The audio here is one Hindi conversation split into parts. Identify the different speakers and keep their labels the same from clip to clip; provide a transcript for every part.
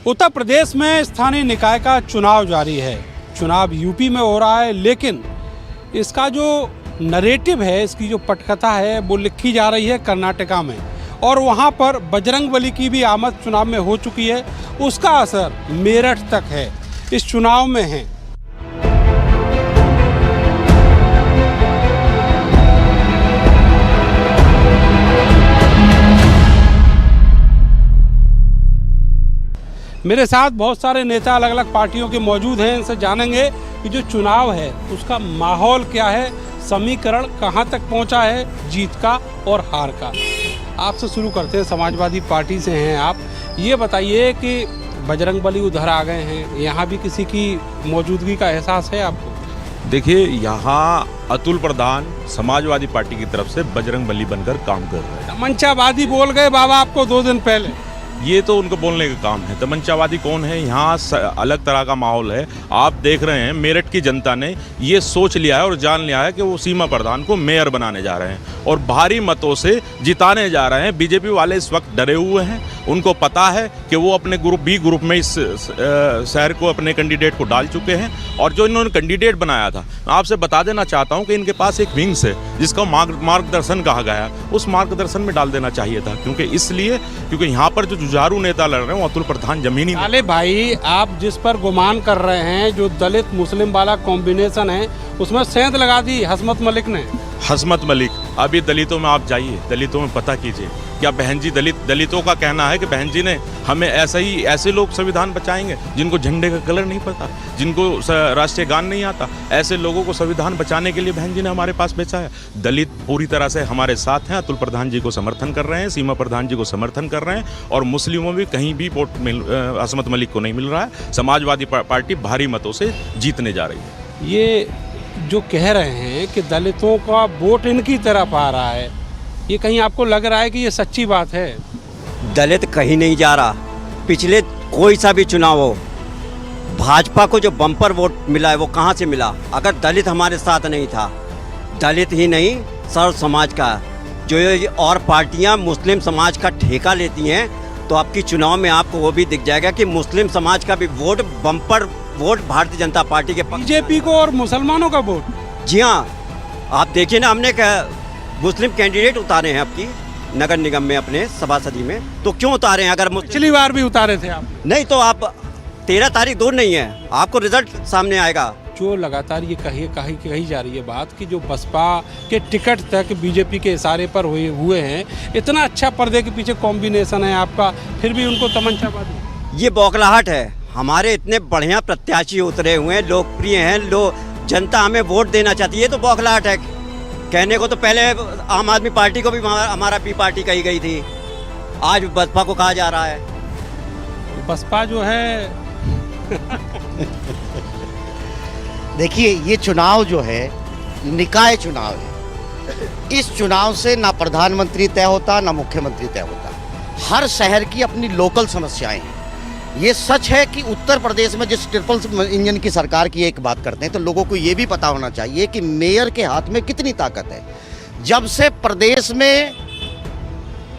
Speaker 1: उत्तर प्रदेश में स्थानीय निकाय का चुनाव जारी है। चुनाव यूपी में हो रहा है, लेकिन इसका जो नरेटिव है, इसकी जो पटकथा है, वो लिखी जा रही है कर्नाटका में। और वहाँ पर बजरंगबली की भी आमद चुनाव में हो चुकी है। उसका असर मेरठ तक है, इस चुनाव में है। मेरे साथ बहुत सारे नेता अलग अलग पार्टियों के मौजूद हैं। इनसे जानेंगे कि जो चुनाव है उसका माहौल क्या है, समीकरण कहां तक पहुंचा है जीत का और हार का। आपसे शुरू करते हैं, समाजवादी पार्टी से हैं आप। ये बताइए कि बजरंगबली उधर आ गए हैं, यहाँ भी किसी की मौजूदगी का एहसास है आपको?
Speaker 2: देखिए, यहाँ अतुल प्रधान समाजवादी पार्टी की तरफ से बजरंगबली बनकर काम कर रहे हैं।
Speaker 1: तमंचावादी बोल गए बाबा आपको 2 दिन पहले।
Speaker 2: ये तो उनको बोलने का काम है। तमंचावादी कौन है? यहाँ अलग तरह का माहौल है। आप देख रहे हैं, मेरठ की जनता ने ये सोच लिया है और जान लिया है कि वो सीमा प्रधान को मेयर बनाने जा रहे हैं और भारी मतों से जिताने जा रहे हैं। बीजेपी वाले इस वक्त डरे हुए हैं। उनको पता है कि वो अपने बी ग्रुप में इस शहर को, अपने कैंडिडेट को डाल चुके हैं। और जो इन्होंने कैंडिडेट बनाया था, मैं आपसे बता देना चाहता हूँ कि इनके पास एक विंग्स है जिसका मार्गदर्शन कहा गया। उस मार्गदर्शन में डाल देना चाहिए था। क्योंकि यहाँ पर जो जुझारू नेता लड़ रहे हैं वो अतुल प्रधान जमीनी।
Speaker 1: अरे भाई, आप जिस पर गुमान कर रहे हैं, जो दलित मुस्लिम वाला कॉम्बिनेशन है, उसमें सेंध लगा दी हसमत मलिक ने।
Speaker 2: हसमत मलिक, अभी दलितों में आप जाइए, दलितों में पता कीजिए। क्या बहन जी दलितों का कहना है कि बहन जी ने हमें ऐसे लोग संविधान बचाएंगे जिनको झंडे का कलर नहीं पता, जिनको राष्ट्रीय गान नहीं आता, ऐसे लोगों को संविधान बचाने के लिए बहन जी ने हमारे पास बेचा है। दलित पूरी तरह से हमारे साथ हैं, अतुल प्रधान जी को समर्थन कर रहे हैं, सीमा प्रधान जी को समर्थन कर रहे हैं। और मुस्लिमों में कहीं भी वोट हसमत मलिक को नहीं मिल रहा है। समाजवादी पार्टी भारी मतों से जीतने जा रही है।
Speaker 1: ये जो कह रहे हैं कि दलितों का वोट इनकी तरफ आ रहा है, ये कहीं आपको लग रहा है कि ये सच्ची बात है?
Speaker 3: दलित कहीं नहीं जा रहा। पिछले कोई सा भी चुनाव हो, भाजपा को जो बम्पर वोट मिला है वो कहाँ से मिला? अगर दलित हमारे साथ नहीं था, दलित ही नहीं सर्व समाज का, जो और पार्टियां मुस्लिम समाज का ठेका लेती हैं, तो आपकी चुनाव में आपको वो भी दिख जाएगा कि मुस्लिम समाज का भी vote, bumper vote Bharatiya Janata party के पक्ष।
Speaker 1: बीजेपी को और मुसलमानों का वोट?
Speaker 3: जी हाँ, आप देखिए ना, हमने मुस्लिम कैंडिडेट उतारे हैं आपकी नगर निगम में, अपने सभासदी में। तो क्यों उतारे हैं? अगर
Speaker 1: पिछली बार भी उतारे थे आप।
Speaker 3: नहीं तो आप 13 तारीख दूर नहीं है, आपको रिजल्ट सामने आएगा।
Speaker 1: जो लगातार ये कही जा रही है बात कि जो बसपा के टिकट तक बीजेपी के इशारे पर हुए हैं, इतना अच्छा पर्दे के पीछे कॉम्बिनेशन है आपका, फिर भी उनको तमंचाबाजी।
Speaker 3: ये बौखलाहट है। हमारे इतने बढ़िया प्रत्याशी उतरे हुए हैं, लोकप्रिय हैं, जनता हमें वोट देना चाहती है, तो बौखलाहट है। कहने को तो पहले आम आदमी पार्टी को भी हमारा पी पार्टी कही गई थी, आज बसपा को कहा जा रहा है।
Speaker 1: बसपा जो है
Speaker 4: देखिए, ये चुनाव जो है निकाय चुनाव है। इस चुनाव से ना प्रधानमंत्री तय होता, ना मुख्यमंत्री तय होता। हर शहर की अपनी लोकल समस्याएं हैं। ये सच है कि उत्तर प्रदेश में जिस ट्रिपल इंजन की सरकार की एक बात करते हैं, तो लोगों को ये भी पता होना चाहिए कि मेयर के हाथ में कितनी ताकत है। जब से प्रदेश में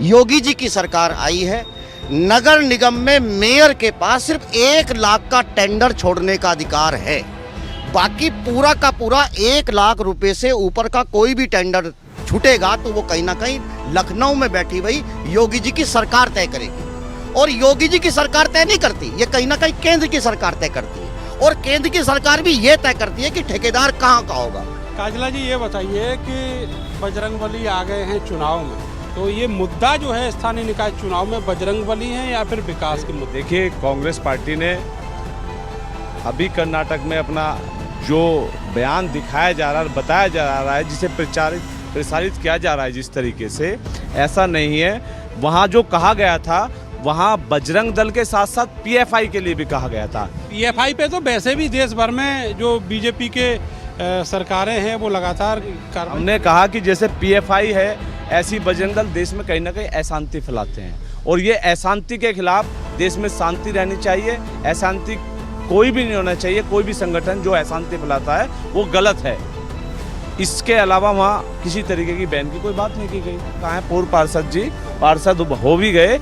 Speaker 4: योगी जी की सरकार आई है, नगर निगम में मेयर के पास सिर्फ 1 लाख का टेंडर छोड़ने का अधिकार है। बाकी पूरा का पूरा 1 लाख रुपए से ऊपर का कोई भी टेंडर छूटेगा तो वो कहीं ना कहीं लखनऊ में बैठी हुई योगी जी की सरकार तय करेगी। और योगी जी की सरकार तय नहीं करती, ये कहीं ना कहीं केंद्र की सरकार तय करती है। और केंद्र की सरकार भी ये तय करती है कि ठेकेदार कहाँ का होगा।
Speaker 1: काजला जी, ये बताइए कि बजरंगबली आ गए हैं चुनाव में, तो ये मुद्दा जो है स्थानीय निकाय चुनाव में बजरंगबली है या फिर विकास के मुद्दे?
Speaker 5: देखिए, कांग्रेस पार्टी ने अभी कर्नाटक में अपना जो बयान दिखाया जा रहा है, बताया जा रहा है, जिसे प्रसारित किया जा रहा है जिस तरीके से, ऐसा नहीं है। वहाँ जो कहा गया था, वहाँ बजरंग दल के साथ साथ पीएफआई के लिए भी कहा गया था।
Speaker 1: पीएफआई पे तो वैसे भी देश भर में जो बीजेपी के सरकारें हैं वो लगातार
Speaker 5: हमने कहा कि जैसे पीएफआई है, ऐसी बजरंग दल देश में कहीं ना कहीं अशांति फैलाते हैं। और ये अशांति के खिलाफ देश में शांति रहनी चाहिए। अशांति कोई भी नहीं होना चाहिए। कोई भी संगठन जो अशांति फैलाता है वो गलत है। इसके अलावा वहाँ किसी तरीके की बैन की कोई बात नहीं की गई। कहाँ है पूर्व पार्षद जी? पार्षद हो भी गए,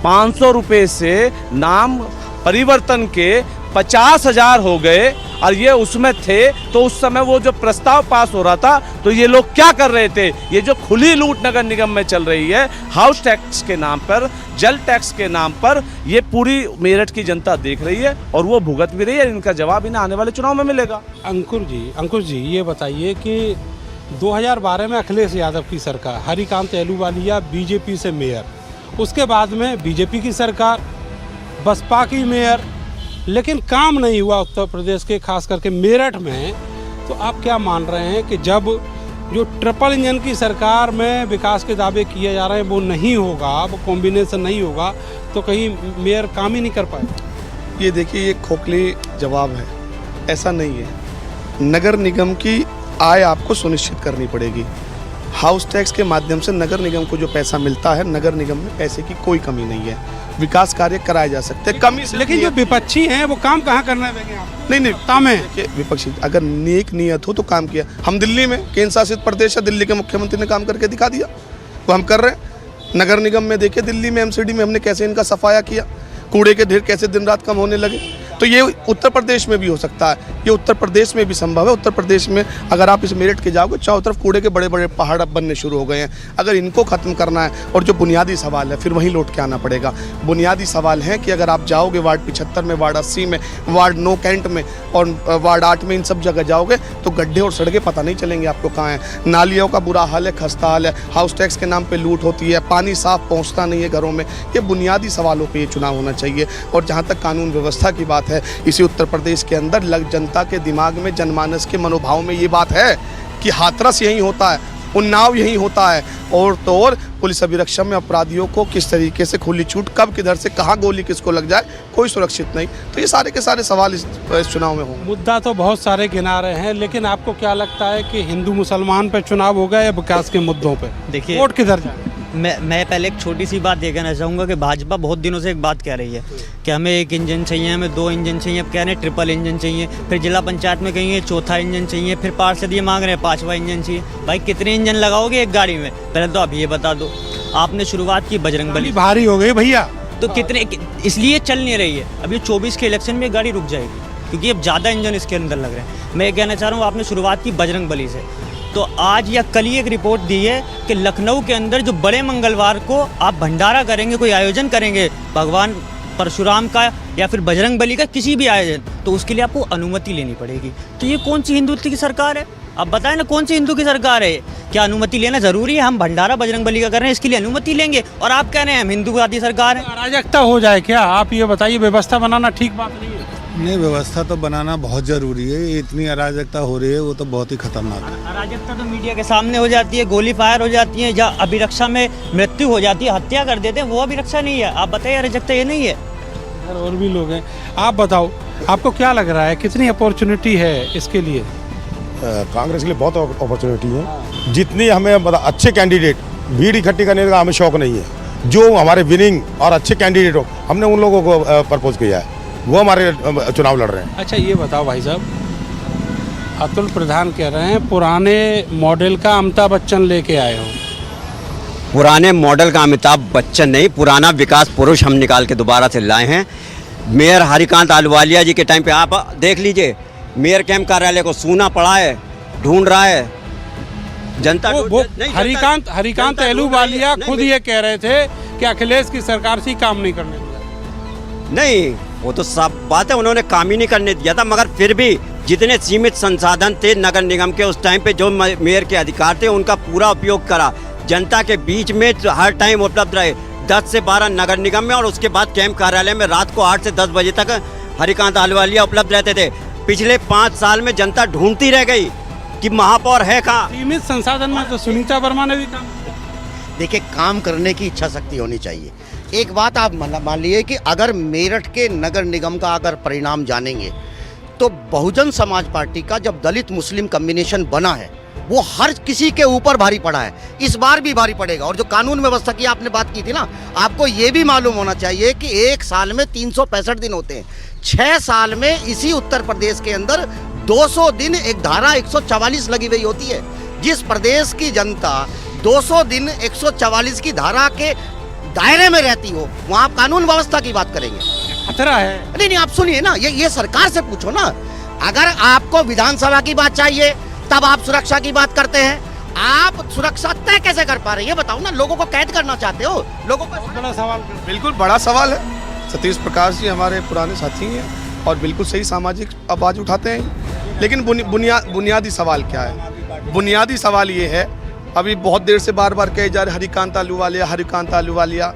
Speaker 5: 500 रुपये से नाम परिवर्तन के 50,000 हो गए और ये उसमें थे, तो उस समय वो जो प्रस्ताव पास हो रहा था तो ये लोग क्या कर रहे थे? ये जो खुली लूट नगर निगम में चल रही है, हाउस टैक्स के नाम पर, जल टैक्स के नाम पर, ये पूरी मेरठ की जनता देख रही है और वो भुगत भी रही है। इनका जवाब इन्हें आने वाले चुनाव में मिलेगा।
Speaker 1: अंकुर जी ये बताइए कि 2012 में अखिलेश यादव की सरकार, हरिकांत अहलूवालिया बीजेपी से मेयर, उसके बाद में बीजेपी की सरकार, बसपा की मेयर, लेकिन काम नहीं हुआ उत्तर प्रदेश के खास करके मेरठ में। तो आप क्या मान रहे हैं कि जब जो ट्रिपल इंजन की सरकार में विकास के दावे किए जा रहे हैं वो नहीं होगा, वो कॉम्बिनेशन नहीं होगा, तो कहीं मेयर काम ही नहीं कर पाए?
Speaker 6: ये देखिए, ये खोखले जवाब है, ऐसा नहीं है। नगर निगम की आय आपको सुनिश्चित करनी पड़ेगी। हाउस टैक्स के माध्यम से नगर निगम को जो पैसा मिलता है, नगर निगम में पैसे की कोई कमी नहीं है, विकास कार्य कराए जा सकते हैं। कमी से
Speaker 1: लेकिन जो विपक्षी हैं वो काम कहाँ करने देंगे आप?
Speaker 6: नहीं
Speaker 1: तामे
Speaker 6: विपक्षी अगर नेक नियत हो तो काम किया। हम दिल्ली में, केंद्र शासित प्रदेश है, दिल्ली के मुख्यमंत्री ने काम करके दिखा दिया, वो हम कर रहे हैं। नगर निगम में देखिए, दिल्ली में एमसीडी में हमने कैसे इनका सफाया किया, कूड़े के ढेर कैसे दिन रात कम होने लगे। तो ये उत्तर प्रदेश में भी हो सकता है, ये उत्तर प्रदेश में भी संभव है। उत्तर प्रदेश में अगर आप इस मेरठ के जाओगे, चारों तरफ कूड़े के बड़े बड़े पहाड़ अब बनने शुरू हो गए हैं। अगर इनको ख़त्म करना है, और जो बुनियादी सवाल है फिर वहीं लौट के आना पड़ेगा। बुनियादी सवाल है कि अगर आप जाओगे वार्ड 75 में, वार्ड 80 में, वार्ड 9 कैंट में और वार्ड 8 में, इन सब जगह जाओगे तो गड्ढे और सड़कें पता नहीं चलेंगे आपको कहाँ हैं। नालियों का बुरा हाल है, खस्ता हाल है, हाउस टैक्स के नाम पर लूट होती है, पानी साफ पहुँचता नहीं है घरों में। ये बुनियादी सवालों पर ये चुनाव होना चाहिए। और जहाँ तक कानून व्यवस्था की बात है, इसी उत्तर प्रदेश के अंदर जनता के दिमाग में, जनमानस के मनोभाव में ये बात है कि हाथरस यही होता है, उन्नाव यही होता है, और तो और पुलिस अभिरक्षा में अपराधियों को किस तरीके से खुली छूट, कब किधर से कहाँ गोली किसको लग जाए, कोई सुरक्षित नहीं। तो ये सारे के सारे सवाल इस चुनाव में होंगे।
Speaker 1: मुद्दा तो बहुत सारे गिना रहे हैं, लेकिन आपको क्या लगता है कि हिंदू मुसलमान पे चुनाव होगा या विकास के मुद्दों पे?
Speaker 7: देखिए,
Speaker 1: वोट किधर जाए?
Speaker 7: मैं पहले एक छोटी सी बात ये कहना चाहूँगा कि भाजपा बहुत दिनों से एक बात कह रही है कि हमें 1 इंजन चाहिए, हमें 2 इंजन चाहिए, अब कह रहे हैं ट्रिपल इंजन चाहिए, फिर जिला पंचायत में कहेंगे 4था इंजन चाहिए, फिर पार्षद ये मांग रहे हैं 5वां इंजन चाहिए। भाई कितने इंजन लगाओगे एक गाड़ी में? पहले तो आप ये बता दो। आपने शुरुआत की बजरंगबली,
Speaker 1: भारी हो गई भैया,
Speaker 7: तो कितने, इसलिए चल नहीं रही है। अब ये 24 के इलेक्शन में गाड़ी रुक जाएगी क्योंकि अब ज़्यादा इंजन इसके अंदर लग रहे हैं। मैं ये कहना चाह रहा हूँ, आपने शुरुआत की बजरंगबली से, तो आज या कल ही एक रिपोर्ट दी है कि लखनऊ के अंदर जो बड़े मंगलवार को आप भंडारा करेंगे, कोई आयोजन करेंगे भगवान परशुराम का या फिर बजरंगबली का, किसी भी आयोजन, तो उसके लिए आपको अनुमति लेनी पड़ेगी। तो ये कौन सी हिंदुत्व की सरकार है? आप बताएं ना, कौन सी हिंदू की सरकार है? क्या अनुमति लेना जरूरी है? हम भंडारा बजरंगबली का कर रहे हैं, इसके लिए अनुमति लेंगे, और आप कह रहे हैं हम हिंदूवादी सरकार है।
Speaker 1: अराजकता हो जाए क्या? आप ये बताइए, व्यवस्था बनाना ठीक बात नहीं है?
Speaker 8: नहीं, व्यवस्था तो बनाना बहुत ज़रूरी है। ये इतनी अराजकता हो रही है, वो तो बहुत ही खतरनाक है।
Speaker 7: अराजकता तो मीडिया के सामने हो जाती है, गोली फायर हो जाती है, या अभिरक्षा में मृत्यु हो जाती है, हत्या कर देते हैं, वो अभिरक्षा नहीं है। आप बताइए, अराजकता ये नहीं है?
Speaker 1: और भी लोग हैं, आप बताओ, आपको क्या लग रहा है, कितनी अपॉर्चुनिटी है इसके लिए?
Speaker 9: कांग्रेस के लिए बहुत अपॉर्चुनिटी है। जितनी हमें मतलब अच्छे कैंडिडेट, भीड़ इकट्ठी करने का हमें शौक नहीं है। जो हमारे विनिंग और अच्छे कैंडिडेट हो, हमने उन लोगों को प्रपोज किया है, वो हमारे चुनाव लड़ रहे हैं।
Speaker 1: अच्छा ये बताओ भाई साहब, अतुल प्रधान कह रहे हैं पुराने मॉडल का अमिताभ बच्चन लेके आए हो।
Speaker 3: पुराने मॉडल का अमिताभ बच्चन नहीं, पुराना विकास पुरुष हम निकाल के दोबारा से लाए हैं। मेयर हरिकांत अहलूवालिया जी के टाइम पे आप देख लीजिए, मेयर कैंप कार्यालय को सूना पड़ा है, ढूंढ रहा है जनता।
Speaker 1: हरिकांत अहलूवालिया खुद ये कह रहे थे कि अखिलेश की सरकार से काम नहीं करने दिया।
Speaker 3: नहीं, वो तो सब बात है, उन्होंने काम ही नहीं करने दिया था, मगर फिर भी जितने सीमित संसाधन थे नगर निगम के उस टाइम पे, जो मेयर के अधिकार थे, उनका पूरा उपयोग करा। जनता के बीच में हर टाइम उपलब्ध रहे, 10 से 12 नगर निगम में, और उसके बाद कैंप कार्यालय में रात को 8 से 10 बजे तक हरिकांत अहलूवालिया उपलब्ध रहते थे। पिछले 5 साल में जनता ढूंढती रह गई कि महापौर है कहाँ।
Speaker 1: सीमित संसाधन में तो सुनीता वर्मा ने भी काम किया।
Speaker 4: देखिए, काम करने की इच्छा शक्ति होनी चाहिए। एक बात आप मान लिए कि अगर मेरठ के नगर निगम का अगर परिणाम जानेंगे तो बहुजन समाज पार्टी का जब दलित मुस्लिम कॉम्बिनेशन बना है वो हर किसी के ऊपर भारी पड़ा है, इस बार भी भारी पड़ेगा। और जो कानून व्यवस्था की आपने बात की थी ना, आपको ये भी मालूम होना चाहिए कि एक साल में 365 दिन होते हैं। 6 साल में इसी उत्तर प्रदेश के अंदर 200 दिन एक धारा 144 लगी हुई होती है। जिस प्रदेश की जनता 200 दिन 144 की धारा के दायरे में रहती हो, वहाँ आप कानून व्यवस्था की बात करेंगे।
Speaker 1: खतरा है।
Speaker 4: नहीं, आप सुनिए ना, ये सरकार से पूछो ना। अगर आपको विधानसभा की बात चाहिए तब आप सुरक्षा की बात करते हैं। आप सुरक्षा तय कैसे कर पा रहे हैं ये बताओ ना। लोगों को कैद करना चाहते हो, लोगों को
Speaker 1: बड़ा सवाल।
Speaker 6: बिल्कुल बड़ा सवाल है। सतीश प्रकाश जी हमारे पुराने साथी हैं और बिल्कुल सही सामाजिक आवाज़ उठाते हैं। लेकिन बुनियादी सवाल क्या है? बुनियादी सवाल ये है, अभी बहुत देर से बार बार कहे जा रहे हरिकांत आलूवालिया।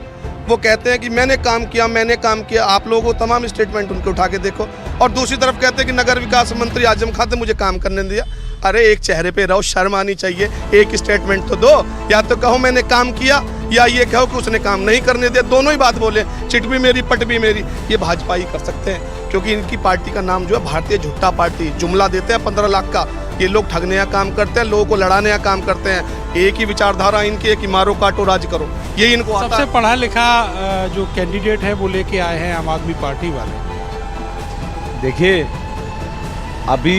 Speaker 6: वो कहते हैं कि मैंने काम किया। आप लोगों को तमाम स्टेटमेंट उनके उठा के देखो। और दूसरी तरफ कहते हैं कि नगर विकास मंत्री आजम खान ने मुझे काम करने दिया। अरे एक चेहरे पे रहो, शर्म आनी चाहिए। एक स्टेटमेंट तो दो, या तो कहो मैंने काम किया या ये कहो कि उसने काम नहीं करने दिया। दोनों ही बात बोले, चिट भी मेरी पट भी मेरी। ये भाजपा ही कर सकते हैं, क्योंकि इनकी पार्टी का नाम जो है भारतीय झुट्टा पार्टी। जुमला देते हैं 15 लाख का। ये लोग ठगने का काम करते हैं, लोगों को लड़ाने का काम करते हैं। एक ही विचारधारा इनकी है कि मारो काटो राज करो, ये इनको आता
Speaker 1: सबसे
Speaker 6: है।
Speaker 1: पढ़ा लिखा जो कैंडिडेट है वो लेके आए हैं आम आदमी पार्टी वाले।
Speaker 5: देखिए, अभी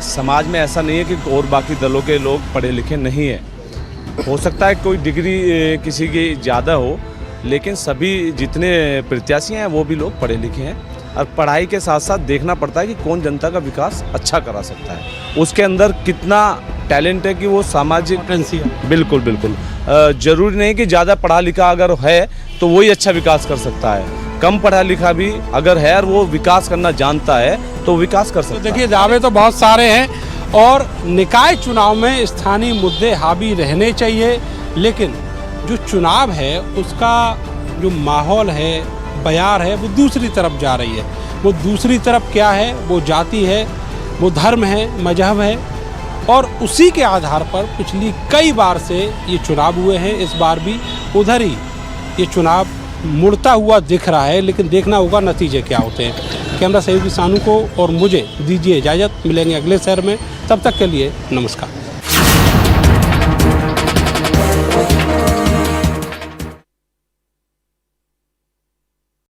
Speaker 5: समाज में ऐसा नहीं है कि और बाकी दलों के लोग पढ़े लिखे नहीं हैं। हो सकता है कोई डिग्री किसी की ज़्यादा हो, लेकिन सभी जितने प्रत्याशी हैं वो भी लोग पढ़े लिखे हैं। और पढ़ाई के साथ साथ देखना पड़ता है कि कौन जनता का विकास अच्छा करा सकता है, उसके अंदर कितना टैलेंट है कि वो सामाजिक। बिल्कुल बिल्कुल, जरूरी नहीं कि ज़्यादा पढ़ा लिखा अगर है तो वही अच्छा विकास कर सकता है। कम पढ़ा लिखा भी अगर है और वो विकास करना जानता है तो विकास कर सकता है।
Speaker 1: देखिए, दावे तो बहुत सारे हैं और निकाय चुनाव में स्थानीय मुद्दे हावी रहने चाहिए, लेकिन जो चुनाव है उसका जो माहौल है, बयार है, वो दूसरी तरफ जा रही है। वो दूसरी तरफ क्या है? वो जाति है, वो धर्म है, मजहब है। और उसी के आधार पर पिछली कई बार से ये चुनाव हुए हैं। इस बार भी उधर ही ये चुनाव मुड़ता हुआ दिख रहा है, लेकिन देखना होगा नतीजे क्या होते हैं। कैमरा सहयोगी सानू को और मुझे दीजिए इजाज़त। मिलेंगे अगले शहर में, तब तक के लिए नमस्कार।